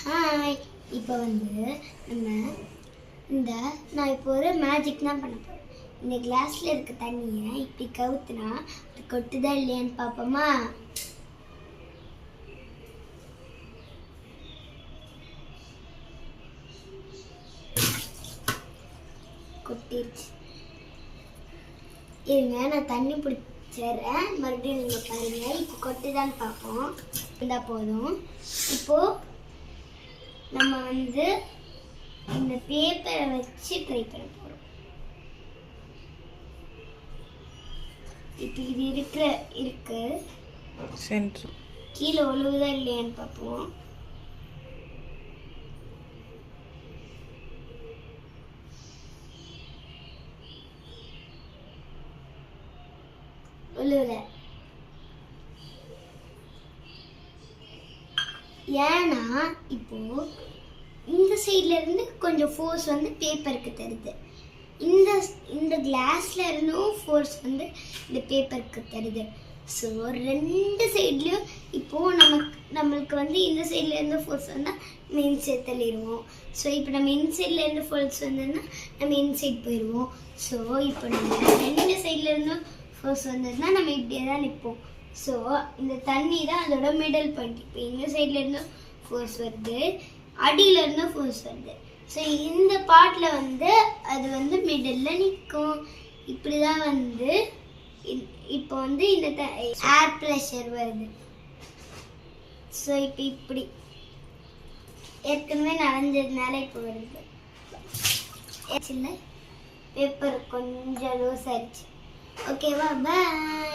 Hi, இப்போ நான் இப்போ ஒரு மேஜிக் தான் பண்ண போகிறேன். இந்த கிளாஸில் இருக்க தண்ணியை இப்படி கவுத்துனா அது கொட்டுதா இல்லையான்னு பார்ப்போமா? கொட்டிடுச்சு. இருங்க, நான் தண்ணி பிடிச்சிடுறேன். மறுபடியும் நீங்கள் பாருங்க. இப்போ கொட்டுதான்னு பார்ப்போம். இருந்தால் போதும். இப்போது நம்ம இந்த பேப்பரை வச்சு ட்ரை பண்ண போகிறோம். இப்போ இது இருக்கு சென்டர் கீழே ஒழுகுதா இல்லையான்னு பார்ப்போம். ஒழுகுத. ஏன்னா இப்போ இந்த சைட்ல இருந்து கொஞ்சம் ஃபோர்ஸ் பேப்பருக்கு தருது, இந்த கிளாஸ்ல இருந்தும் ஃபோர்ஸ் இந்த பேப்பருக்கு தருது. ஸோ ரெண்டு சைட்லையும் இப்போ நம்மளுக்கு இந்த சைட்ல இருந்து ஃபோர்ஸ் வந்தால் நம்ம இன்சைட் தள்ளிடுவோம். ஸோ இப்போ நம்ம இன்சைட்ல இருந்து ஃபோர்ஸ் வந்ததுன்னா நம்ம இன்சைட் போயிடுவோம். ஸோ இப்போ நம்ம ரெண்டு சைட்ல இருந்தும் ஃபோர்ஸ் வந்ததுன்னா நம்ம இப்படியே தான் நிற்போம். ஸோ இந்த தண்ணி தான் அதோட மிடில் பாயிண்ட். இப்போ இந்த சைட்ல இருந்து ஃபோர்ஸ் வருது, அடியில இருந்து ஃபோர்ஸ் வருது. ஸோ இந்த பார்ட்ல அது மிடில்ல நிற்கும். இப்படி தான் இப்போ இந்த ஏர் ப்ரெஷர் வருது. ஸோ இப்போ இப்படி ஏற்கனவே நனைஞ்சதுனால இப்போ வருது. பேப்பர் கொஞ்சம் லூஸ் ஆயிடுச்சு. ஓகேவா? பாய்.